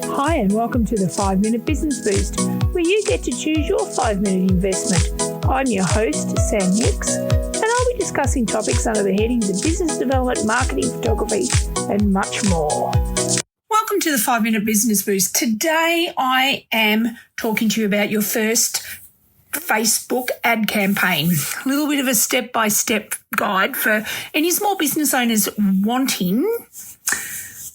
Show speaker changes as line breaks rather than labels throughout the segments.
Hi and welcome to the 5-Minute Business Boost, where you get to choose your 5-minute investment. I'm your host, Sam Hicks, and I'll be discussing topics under the headings of business development, marketing, photography, and much more. Welcome to the 5-Minute Business Boost. Today I am talking to you about your first Facebook ad campaign. A little bit of a step-by-step guide for any small business owners wanting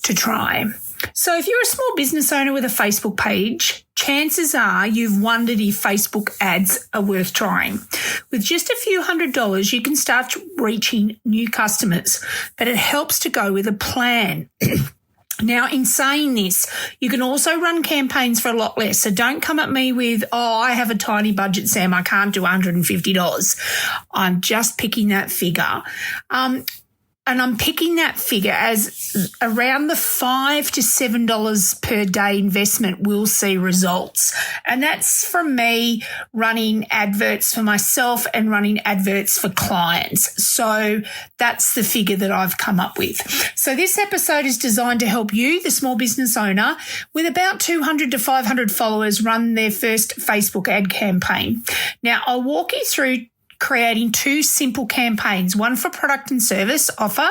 to try. So if you're a small business owner with a Facebook page, chances are you've wondered if Facebook ads are worth trying. With just a few $100s, you can start reaching new customers, but it helps to go with a plan. Now, in saying this, you can also run campaigns for a lot less. So don't come at me with, I have a tiny budget, Sam, I can't do $150. I'm just picking that figure. And I'm picking that figure as around the $5 to $7 per day investment will see results. And that's from me running adverts for myself and running adverts for clients. So that's the figure that I've come up with. So this episode is designed to help you, the small business owner, with about 200 to 500 followers run their first Facebook ad campaign. Now, I'll walk you through creating two simple campaigns, one for product and service offer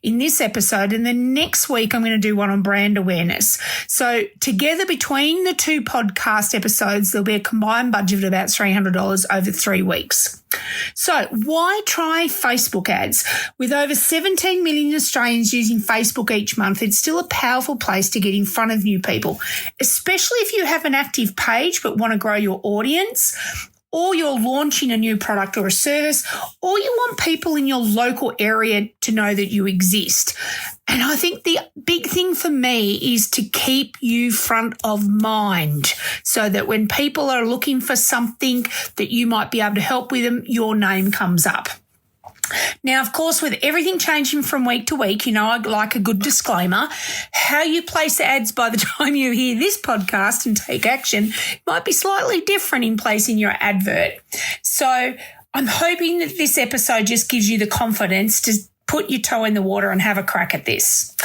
in this episode, and then next week I'm going to do one on brand awareness. So together between the two podcast episodes, there'll be a combined budget of about $300 over 3 weeks. So why try Facebook ads? With over 17 million Australians using Facebook each month, it's still a powerful place to get in front of new people, especially if you have an active page but want to grow your audience, or you're launching a new product or a service, or you want people in your local area to know that you exist. And I think the big thing for me is to keep you front of mind so that when people are looking for something that you might be able to help with them, your name comes up. Now, of course, with everything changing from week to week, I'd like a good disclaimer. How you place ads by the time you hear this podcast and take action might be slightly different in placing your advert. So I'm hoping that this episode just gives you the confidence to put your toe in the water and have a crack at this.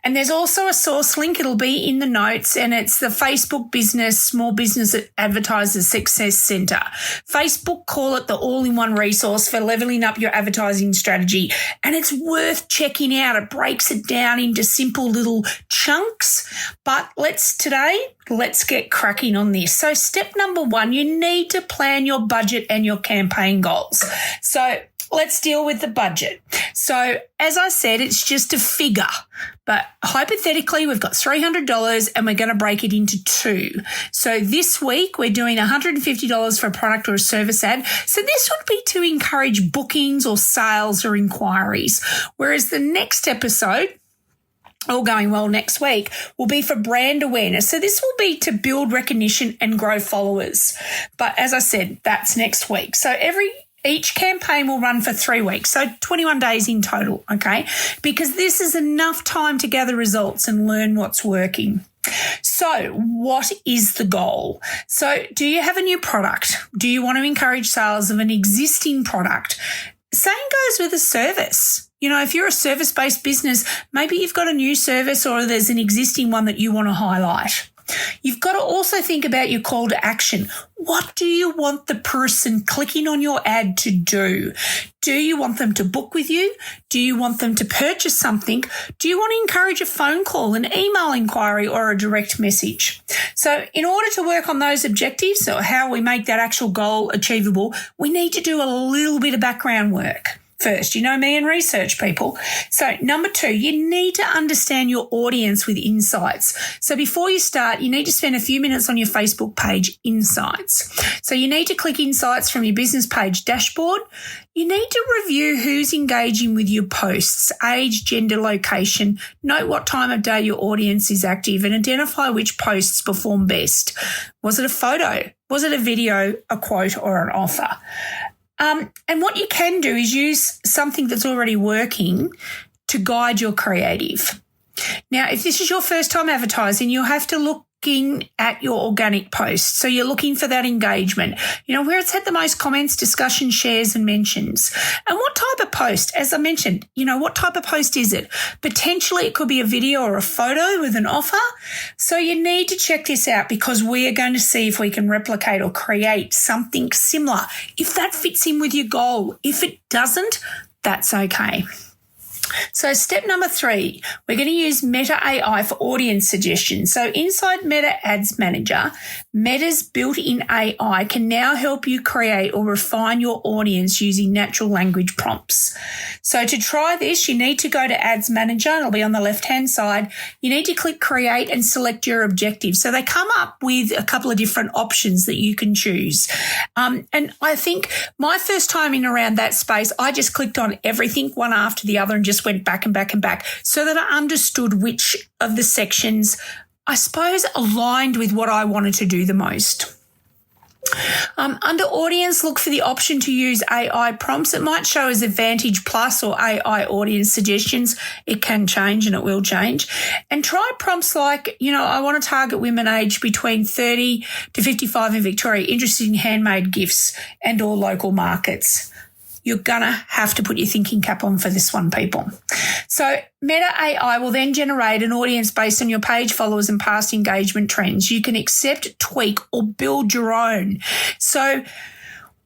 And there's also a source link. It'll be in the notes, and it's the Facebook Business Small Business Advertisers Success Centre. Facebook call it the all-in-one resource for leveling up your advertising strategy, and it's worth checking out. It breaks it down into simple little chunks. But let's get cracking on this. So step number 1, you need to plan your budget and your campaign goals. So let's deal with the budget. So as I said, it's just a figure, but hypothetically we've got $300 and we're going to break it into 2. So this week we're doing $150 for a product or a service ad. So this would be to encourage bookings or sales or inquiries. Whereas the next episode, all going well next week, will be for brand awareness. So this will be to build recognition and grow followers. But as I said, that's next week. So each campaign will run for 3 weeks, so 21 days in total, okay? Because this is enough time to gather results and learn what's working. So what is the goal? So do you have a new product? Do you want to encourage sales of an existing product? Same goes with a service. If you're a service-based business, maybe you've got a new service or there's an existing one that you want to highlight. You've got to also think about your call to action. What do you want the person clicking on your ad to do? Do you want them to book with you? Do you want them to purchase something? Do you want to encourage a phone call, an email inquiry, or a direct message? So in order to work on those objectives, or how we make that actual goal achievable, we need to do a little bit of background work. First, me and research people. So number 2, you need to understand your audience with insights. So before you start, you need to spend a few minutes on your Facebook page insights. So you need to click insights from your business page dashboard. You need to review who's engaging with your posts, age, gender, location, note what time of day your audience is active, and identify which posts perform best. Was it a photo? Was it a video, a quote, or an offer? And what you can do is use something that's already working to guide your creative. Now, if this is your first time advertising, you'll have to look looking at your organic posts. So you're looking for that engagement, where it's had the most comments, discussion, shares, and mentions. And what type of post? As I mentioned, what type of post is it? Potentially it could be a video or a photo with an offer. So you need to check this out, because we are going to see if we can replicate or create something similar, if that fits in with your goal. If it doesn't, that's okay. So step number 3, we're going to use Meta AI for audience suggestions. So inside Meta Ads Manager, Meta's built-in AI can now help you create or refine your audience using natural language prompts. So to try this, you need to go to Ads Manager. It'll be on the left-hand side. You need to click Create and select your objective. So they come up with a couple of different options that you can choose. And I think my first time in around that space, I just clicked on everything one after the other and just went back and back and back, so that I understood which of the sections, I suppose, aligned with what I wanted to do the most. Under audience, look for the option to use AI prompts. It might show as Advantage Plus or AI audience suggestions. It can change, and it will change. And try prompts like, I want to target women aged between 30 to 55 in Victoria, interested in handmade gifts and or local markets. You're going to have to put your thinking cap on for this one, people. So Meta AI will then generate an audience based on your page followers and past engagement trends. You can accept, tweak, or build your own. So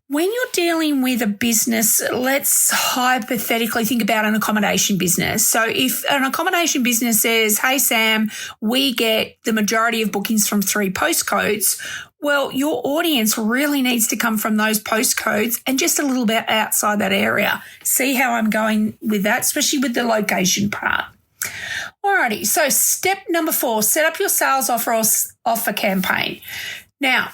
when you're dealing with a business, let's hypothetically think about an accommodation business. So if an accommodation business says, hey, Sam, we get the majority of bookings from 3 postcodes, well, your audience really needs to come from those postcodes and just a little bit outside that area. See how I'm going with that, especially with the location part. Alrighty, so step number 4, set up your sales offer campaign. Now,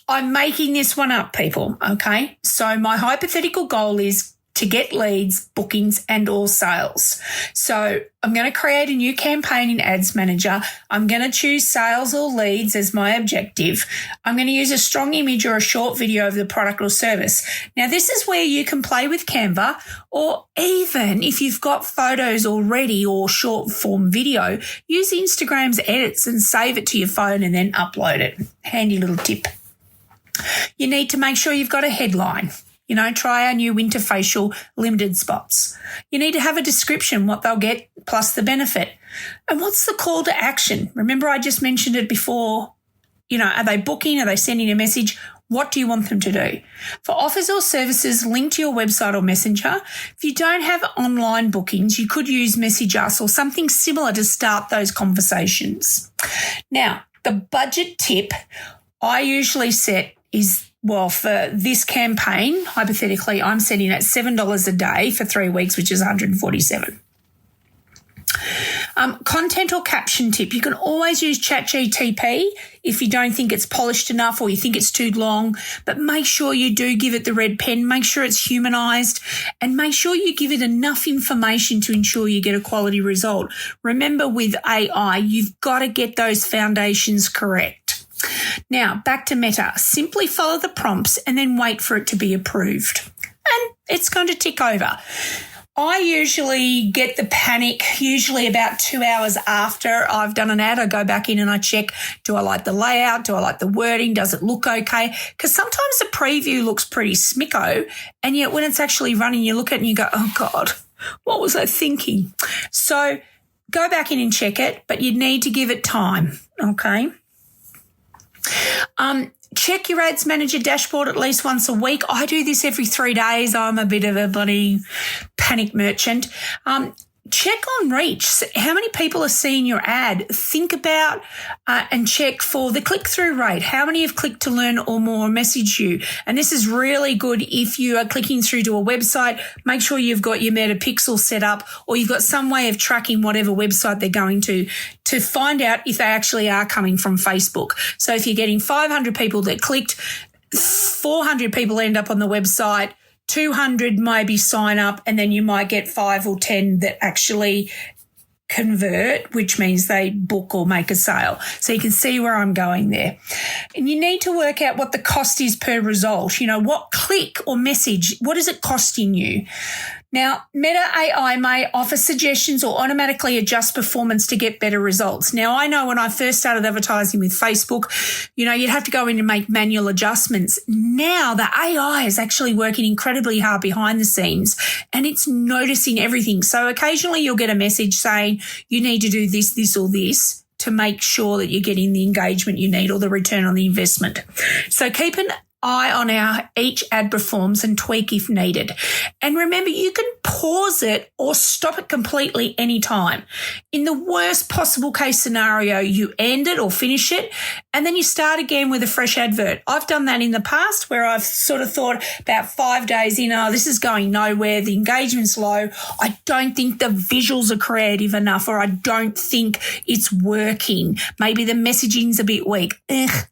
I'm making this one up, people, okay? So my hypothetical goal is to get leads, bookings, and or sales. So I'm going to create a new campaign in Ads Manager. I'm going to choose sales or leads as my objective. I'm going to use a strong image or a short video of the product or service. Now, this is where you can play with Canva, or even if you've got photos already or short form video, use Instagram's edits and save it to your phone and then upload it. Handy little tip. You need to make sure you've got a headline. Try our new winter facial limited spots. You need to have a description, what they'll get, plus the benefit. And what's the call to action? Remember, I just mentioned it before. Are they booking? Are they sending a message? What do you want them to do? For offers or services, link to your website or messenger. If you don't have online bookings, you could use Message Us or something similar to start those conversations. Now, the budget tip I usually set is, for this campaign, hypothetically, I'm setting at $7 a day for 3 weeks, which is $147. Content or caption tip. You can always use ChatGPT if you don't think it's polished enough or you think it's too long, but make sure you do give it the red pen. Make sure it's humanized, and make sure you give it enough information to ensure you get a quality result. Remember, with AI, you've got to get those foundations correct. Now, back to Meta. Simply follow the prompts and then wait for it to be approved. And it's going to tick over. I usually get the panic usually about 2 hours after I've done an ad. I go back in and I check, do I like the layout? Do I like the wording? Does it look okay? Because sometimes the preview looks pretty smicko, and yet when it's actually running, you look at it and you go, oh, God, what was I thinking? So go back in and check it, but you need to give it time, okay? Check your Ads Manager dashboard at least once a week. I do this every 3 days. I'm a bit of a bloody panic merchant. Check on reach. How many people are seeing your ad? Think about and check for the click-through rate. How many have clicked to learn or more, message you? And this is really good if you are clicking through to a website. Make sure you've got your Meta Pixel set up, or you've got some way of tracking whatever website they're going to find out if they actually are coming from Facebook. So if you're getting 500 people that clicked, 400 people end up on the website, 200 maybe sign up, and then you might get 5 or 10 that actually convert, which means they book or make a sale. So you can see where I'm going there. And you need to work out what the cost is per result. What click or message, what is it costing you? Now, Meta AI may offer suggestions or automatically adjust performance to get better results. Now, I know when I first started advertising with Facebook, you'd have to go in and make manual adjustments. Now, the AI is actually working incredibly hard behind the scenes and it's noticing everything. So occasionally you'll get a message saying you need to do this, this, or this to make sure that you're getting the engagement you need or the return on the investment. So keep an eye on how each ad performs and tweak if needed. And remember, you can pause it or stop it completely anytime. In the worst possible case scenario, you end it or finish it, and then you start again with a fresh advert. I've done that in the past where I've sort of thought about 5 days in, this is going nowhere, the engagement's low, I don't think the visuals are creative enough, or I don't think it's working. Maybe the messaging's a bit weak,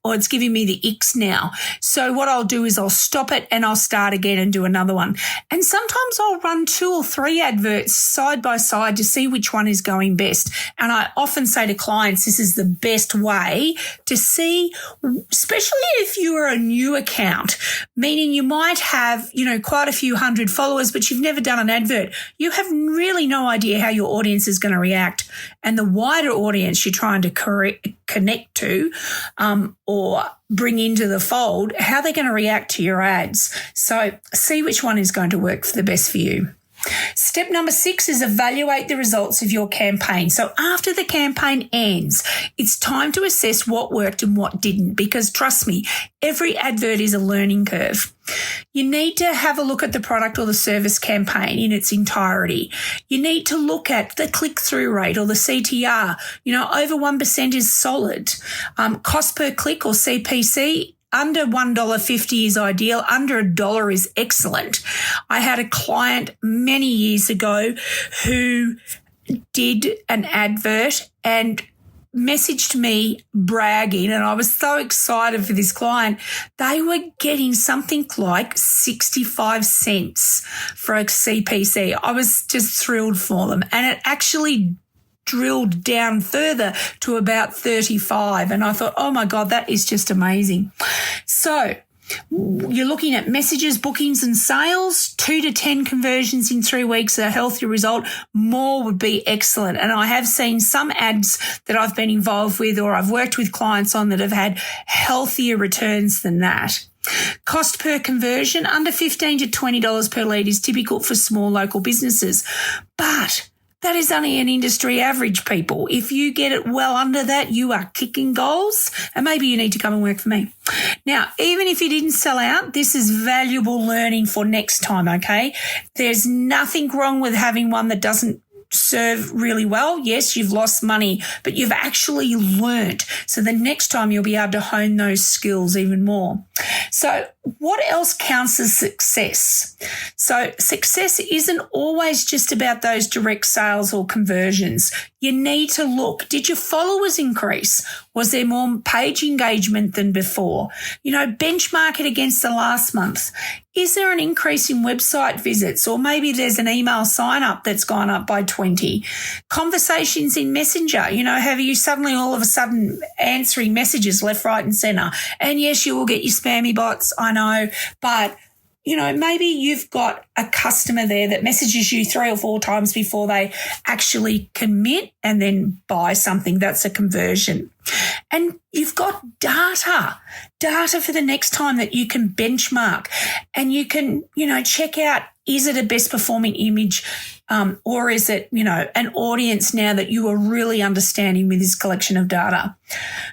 or it's giving me the icks now. So what I'll do is I'll stop it and I'll start again and do another one. And sometimes I'll run 2 or 3 adverts side by side to see which one is going best. And I often say to clients, this is the best way to see, especially if you are a new account, meaning you might have, quite a few hundred followers, but you've never done an advert. You have really no idea how your audience is going to react. And the wider audience you're trying to connect to or bring into the fold, how they're going to react to your ads. So see which one is going to work for the best for you. Step number 6 is evaluate the results of your campaign. So after the campaign ends, it's time to assess what worked and what didn't, because trust me, every advert is a learning curve. You need to have a look at the product or the service campaign in its entirety. You need to look at the click-through rate or the CTR. Over 1% is solid. Cost per click or CPC, under $1.50 is ideal. Under $1 is excellent. I had a client many years ago who did an advert and messaged me bragging, and I was so excited for this client. They were getting something like 65 cents for a CPC. I was just thrilled for them. And it actually drilled down further to about 35. And I thought, oh my God, that is just amazing. So you're looking at messages, bookings and sales, 2 to 10 conversions in 3 weeks, a healthy result. More would be excellent. And I have seen some ads that I've been involved with or I've worked with clients on that have had healthier returns than that. Cost per conversion, under $15 to $20 per lead is typical for small local businesses. But that is only an industry average, people. If you get it well under that, you are kicking goals, and maybe you need to come and work for me. Now, even if you didn't sell out, this is valuable learning for next time, okay? There's nothing wrong with having one that doesn't serve really well. Yes, you've lost money, but you've actually learnt. So the next time you'll be able to hone those skills even more. So what else counts as success? So success isn't always just about those direct sales or conversions. You need to look, did your followers increase? Was there more page engagement than before? Benchmark it against the last month. Is there an increase in website visits, or maybe there's an email sign up that's gone up by 20? Conversations in Messenger, have you suddenly all of a sudden answering messages left, right and centre? And yes, you will get your spammy bots, I know, but maybe you've got a customer there that messages you 3 or 4 times before they actually commit and then buy something. That's a conversion. And you've got data for the next time that you can benchmark, and you can, check out, is it a best performing image? Or is it, an audience now that you are really understanding with this collection of data?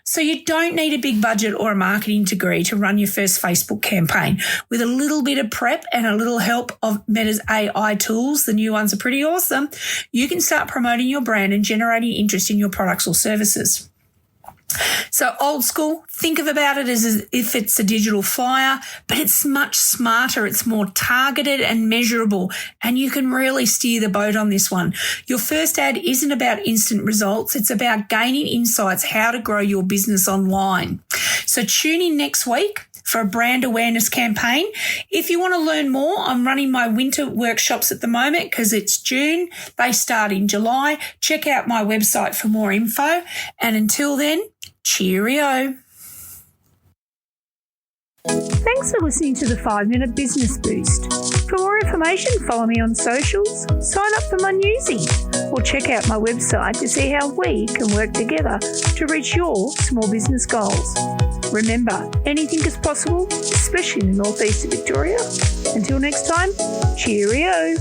So you don't need a big budget or a marketing degree to run your first Facebook campaign. With a little bit of prep and a little help of Meta's AI tools, the new ones are pretty awesome, you can start promoting your brand and generating interest in your products or services. So old school, think about it as if it's a digital flyer, but it's much smarter. It's more targeted and measurable, and you can really steer the boat on this one. Your first ad isn't about instant results. It's about gaining insights, how to grow your business online. So tune in next week for a brand awareness campaign. If you want to learn more, I'm running my winter workshops at the moment because it's June. They start in July. Check out my website for more info. And until then, cheerio. Thanks for listening to the 5-Minute Business Boost. For more information, follow me on socials, sign up for my newsy, or check out my website to see how we can work together to reach your small business goals. Remember, anything is possible, especially in the northeast of Victoria. Until next time, cheerio.